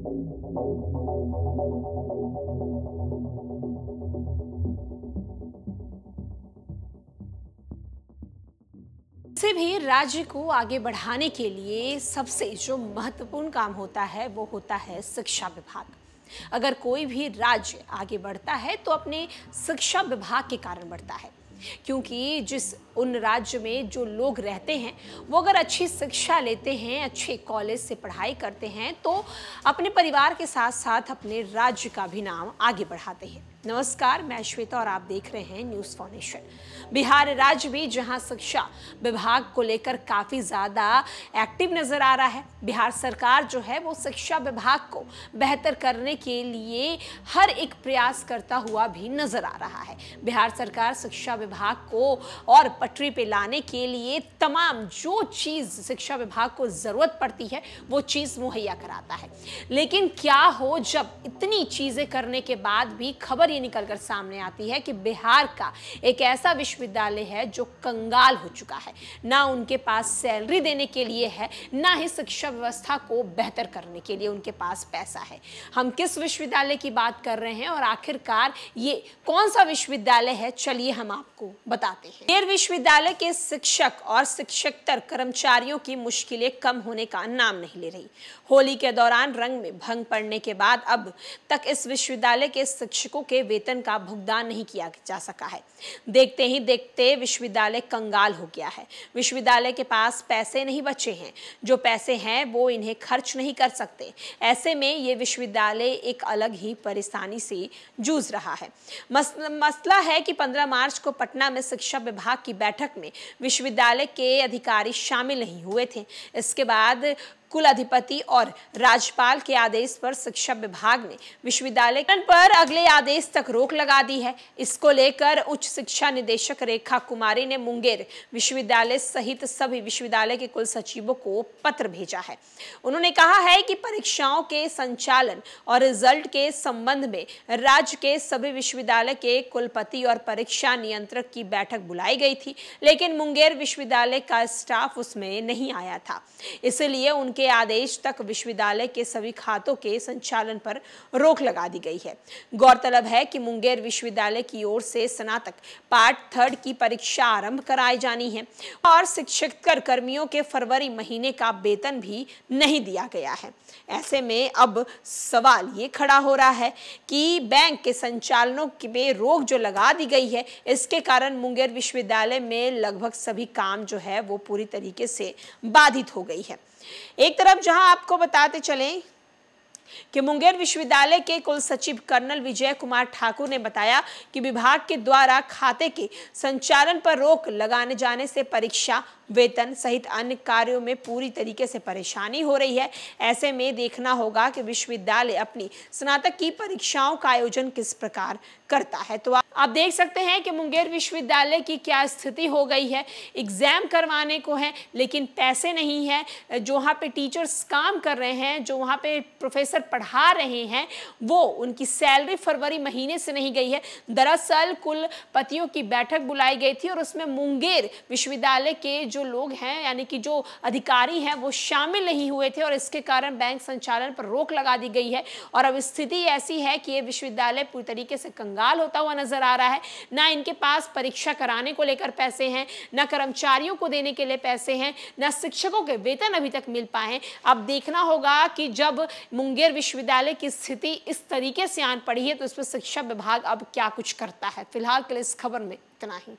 किसी भी राज्य को आगे बढ़ाने के लिए सबसे जो महत्वपूर्ण काम होता है वो होता है शिक्षा विभाग। अगर कोई भी राज्य आगे बढ़ता है तो अपने शिक्षा विभाग के कारण बढ़ता है, क्योंकि जिस उन राज्य में जो लोग रहते हैं वो अगर अच्छी शिक्षा लेते हैं, अच्छे कॉलेज से पढ़ाई करते हैं तो अपने परिवार के साथ साथ अपने राज्य का भी नाम आगे बढ़ाते हैं। नमस्कार, मैं श्वेता और आप देख रहे हैं न्यूज़ फॉर नेशन। बिहार राज्य भी जहां शिक्षा विभाग को लेकर काफ़ी ज़्यादा एक्टिव नज़र आ रहा है। बिहार सरकार जो है वो शिक्षा विभाग को बेहतर करने के लिए हर एक प्रयास करता हुआ भी नज़र आ रहा है। बिहार सरकार शिक्षा विभाग को और पटरी पे लाने के लिए तमाम जो चीज़ शिक्षा विभाग को ज़रूरत पड़ती है वो चीज़ मुहैया कराता है। लेकिन क्या हो जब इतनी चीज़ें करने के बाद भी खबर निकलकर सामने आती है कि बिहार का एक ऐसा विश्वविद्यालय है जो कंगाल हो चुका है। ना उनके पास सैलरी देने के लिए है, ना ही शिक्षा व्यवस्था को बेहतर करने के लिए उनके पास पैसा है। हम किस विश्वविद्यालय की बात कर रहे हैं और आखिरकार ये कौन सा विश्वविद्यालय है, चलिए हम आपको बताते हैं। मुंगेर विश्वविद्यालय के शिक्षक और शिक्षकेतर कर्मचारियों की मुश्किलें कम होने का नाम नहीं ले रही। होली के दौरान रंग में भंग पड़ने के बाद अब तक इस विश्वविद्यालय के शिक्षकों के वेतन का भुगतान नहीं किया जा सका है। देखते ही देखते विश्वविद्यालय कंगाल हो गया है। विश्वविद्यालय के पास पैसे नहीं बचे हैं, जो पैसे हैं वो इन्हें खर्च नहीं कर सकते। ऐसे में ये विश्वविद्यालय एक अलग ही परेशानी से जूझ रहा है। मसला है कि 15 मार्च को पटना में शिक्षा विभाग की बैठक में विश्वविद्यालय के अधिकारी शामिल नहीं हुए थे। इसके बाद कुलाधिपति और राज्यपाल के आदेश पर शिक्षा विभाग ने विश्वविद्यालय पर अगले आदेश तक रोक लगा दी है। इसको लेकर उच्च शिक्षा निदेशक रेखा कुमारी ने मुंगेर विश्वविद्यालय सहित सभी विश्वविद्यालय के कुल सचिवों को पत्र भेजा है। उन्होंने कहा है कि परीक्षाओं के संचालन और रिजल्ट के संबंध में राज्य के सभी विश्वविद्यालय के कुलपति और परीक्षा नियंत्रक की बैठक बुलाई गई थी, लेकिन मुंगेर विश्वविद्यालय का स्टाफ उसमें नहीं आया था। इसलिए उनके आदेश तक विश्वविद्यालय के सभी खातों के संचालन पर रोक लगा दी गई है। गौरतलब है कि मुंगेर विश्वविद्यालय की ओर से स्नातक पार्ट 3 की परीक्षा आरंभ कराई जानी है और शिक्षकेतर कर्मियों के फरवरी महीने का वेतन भी नहीं दिया गया है। ऐसे में अब सवाल ये खड़ा हो रहा है कि बैंक के संचालनों में रोक जो लगा दी गई है, इसके कारण मुंगेर विश्वविद्यालय में लगभग सभी काम जो है वो पूरी तरीके से बाधित हो गई है। एक तरफ जहां आपको बताते चलें कि मुंगेर विश्वविद्यालय के कुल सचिव कर्नल विजय कुमार ठाकुर ने बताया कि विभाग के द्वारा खाते के संचालन पर रोक लगाने जाने से परीक्षा, वेतन सहित अन्य कार्यों में पूरी तरीके से परेशानी हो रही है। ऐसे में देखना होगा कि विश्वविद्यालय अपनी स्नातक की परीक्षाओं का आयोजन किस प्रकार करता है। तो आप देख सकते हैं कि मुंगेर विश्वविद्यालय की क्या स्थिति हो गई है। एग्जाम करवाने को है लेकिन पैसे नहीं है। जो वहाँ पे टीचर्स काम कर रहे हैं, जो वहाँ पे प्रोफेसर पढ़ा रहे हैं, वो उनकी सैलरी फरवरी महीने से नहीं गई है। दरअसल कुलपतियों की बैठक बुलाई गई थी और उसमें मुंगेर विश्वविद्यालय के जो लोग हैं यानी कि जो अधिकारी हैं वो शामिल नहीं हुए थे और इसके कारण बैंक संचालन पर रोक लगा दी गई है। और अब स्थिति ऐसी है कि ये विश्वविद्यालय पूरी तरीके से कंगाल होता हुआ नजर आ रहा है। ना इनके पास परीक्षा कराने को लेकर पैसे हैं, ना कर्मचारियों को देने के लिए पैसे हैं, ना शिक्षकों के वेतन अभी तक मिल पाए हैं। अब देखना होगा कि जब मुंगेर विश्वविद्यालय की स्थिति इस तरीके से आन पड़ी है तो इस पर शिक्षा विभाग अब क्या कुछ करता है। फिलहाल के लिए इस खबर में इतना ही।